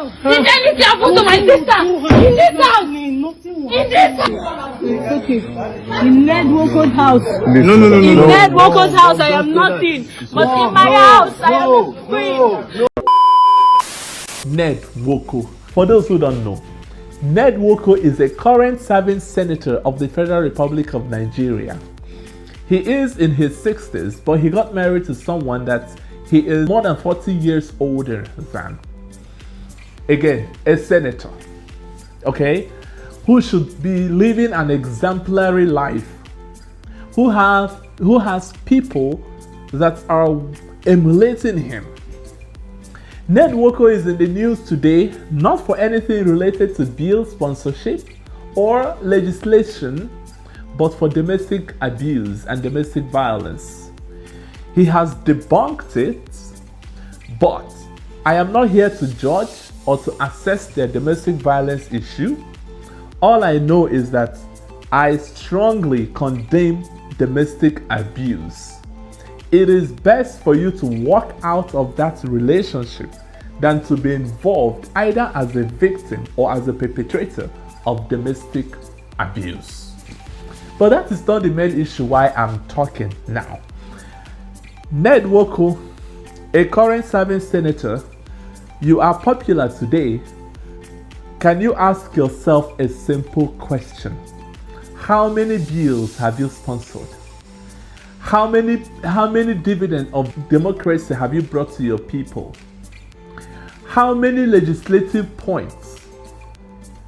Did anything happen to my sister? In this house? In this house? It's okay. In Ned Nwoko's house. No. In Ned Nwoko's house, I am nothing. But in my house, I am free. Ned Nwoko. For those who don't know, Ned Nwoko is a current serving senator of the Federal Republic of Nigeria. He is in his 60s, but he got married to someone that he is more than 40 years older than. Again, a senator, okay, who should be living an exemplary life, who has people that are emulating him. Ned Nwoko is in the news today, not for anything related to bill sponsorship or legislation, but for domestic abuse and domestic violence. He has debunked it, but I am not here to judge or to assess their domestic violence issue. All I know is that I strongly condemn domestic abuse. It is best for you to walk out of that relationship than to be involved either as a victim or as a perpetrator of domestic abuse. But that is not the main issue why I'm talking now. Ned Nwoko, a current serving senator, you are popular today. Can you ask yourself a simple question? How many bills have you sponsored? How many dividends of democracy have you brought to your people? How many legislative points?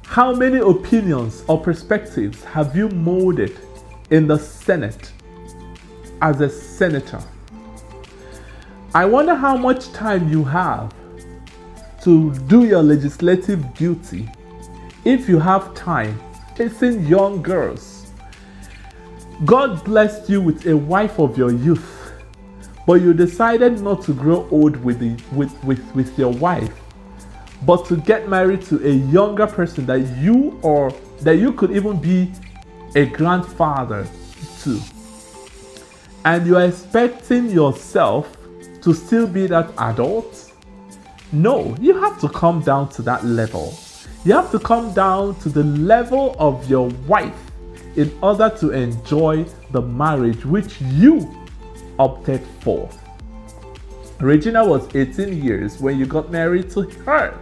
How many opinions or perspectives have you molded in the Senate as a senator? I wonder how much time you have to do your legislative duty if you have time chasing young girls. God blessed you with a wife of your youth, but you decided not to grow old with your wife, but to get married to a younger person that you could even be a grandfather to. And you are expecting yourself to still be that adult? No, you have to come down to that level. You have to come down to the level of your wife in order to enjoy the marriage which you opted for. Regina was 18 years when you got married to her,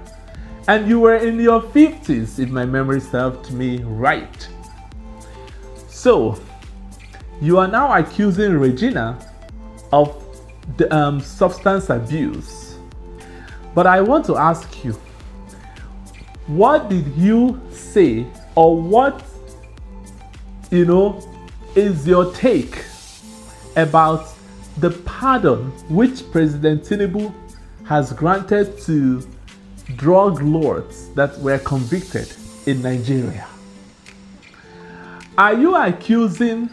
and you were in your 50s if my memory served me right. So, you are now accusing Regina of the substance abuse. But I want to ask you, what did you say, or what is your take about the pardon which President Tinubu has granted to drug lords that were convicted in Nigeria? Are you accusing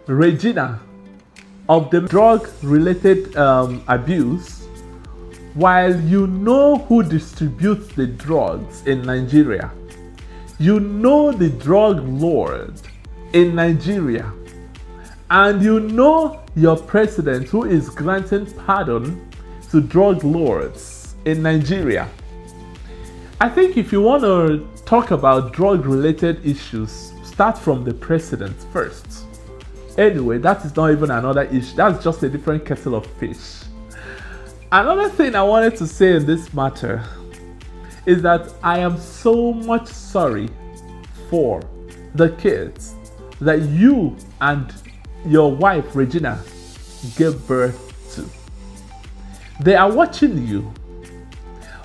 Regina of the drug-related abuse while you know who distributes the drugs in Nigeria? You know the drug lord in Nigeria, and you know your president who is granting pardon to drug lords in Nigeria. I think if you want to talk about drug-related issues, start from the president first. Anyway, that is not even another issue. That's just a different kettle of fish. Another thing I wanted to say in this matter is that I am so much sorry for the kids that you and your wife Regina gave birth to. They are watching you.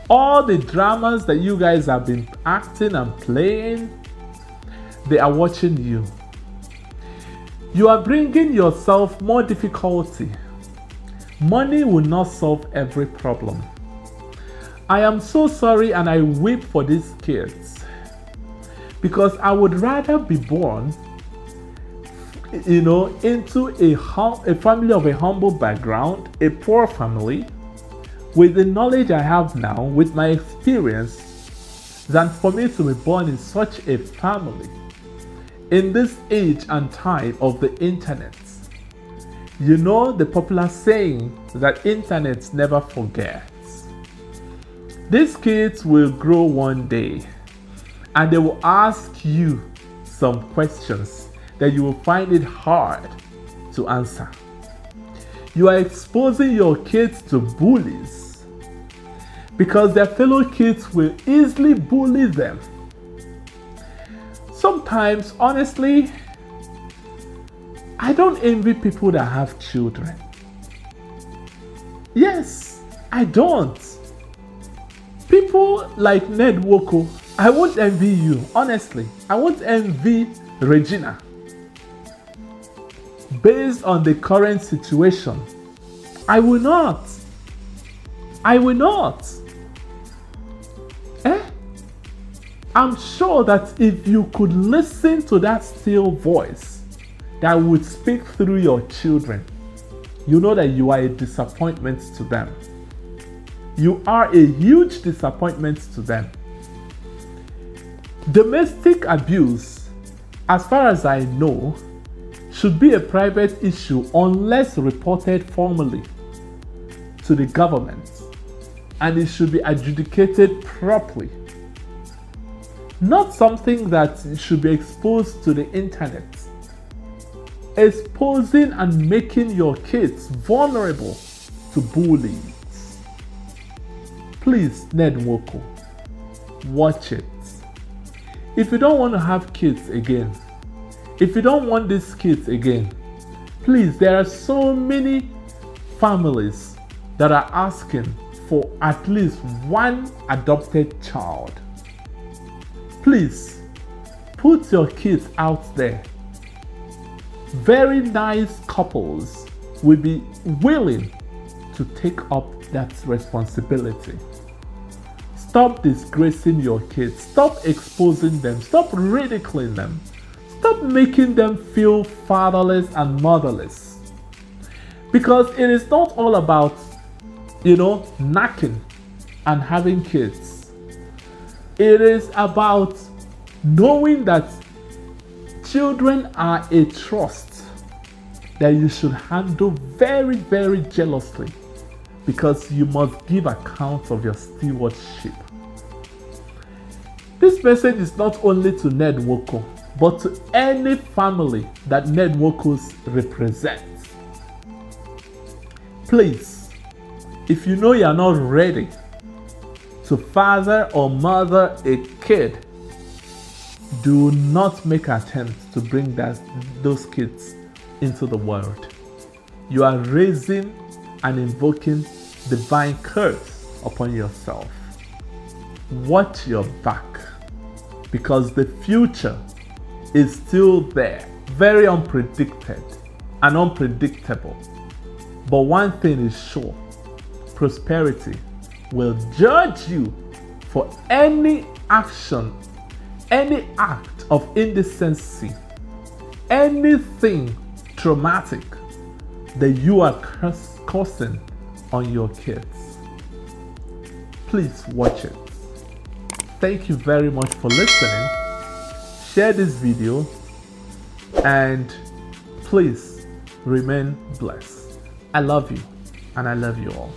All the dramas that you guys have been acting and playing, they are watching you. You are bringing yourself more difficulty. Money will not solve every problem. I am so sorry and I weep for these kids, because I would rather be born into a family of a humble background, a poor family, with the knowledge I have now, with my experience, than for me to be born in such a family. In this age and time of the internet, you know the popular saying that internet never forgets. These kids will grow one day and they will ask you some questions that you will find it hard to answer. You are exposing your kids to bullies because their fellow kids will easily bully them. Sometimes, honestly, I don't envy people that have children. Yes, I don't. People like Ned Nwoko, I won't envy you, honestly. I won't envy Regina. Based on the current situation, I will not. I will not. I'm sure that if you could listen to that still voice that would speak through your children, you know that you are a disappointment to them. You are a huge disappointment to them. Domestic abuse, as far as I know, should be a private issue unless reported formally to the government, and it should be adjudicated properly. Not something that should be exposed to the internet. Exposing and making your kids vulnerable to bullies. Please, Ned Nwoko, watch it. If you don't want to have kids again, if you don't want these kids again, please, there are so many families that are asking for at least one adopted child. Please, put your kids out there. Very nice couples will be willing to take up that responsibility. Stop disgracing your kids. Stop exposing them. Stop ridiculing them. Stop making them feel fatherless and motherless. Because it is not all about, knacking and having kids. It is about knowing that children are a trust that you should handle very, very jealously, because you must give account of your stewardship. This message is not only to Ned Nwoko, but to any family that Ned Nwoko represents. Please, if you know you are not ready to father or mother a kid, do not make attempts to bring those kids into the world. You are raising and invoking divine curse upon yourself. Watch your back, because the future is still there, very unpredicted and unpredictable. But one thing is sure, prosperity will judge you for any action, any act of indecency, anything traumatic that you are causing on your kids. Please watch it. Thank you very much for listening. Share this video and please remain blessed. I love you and I love you all.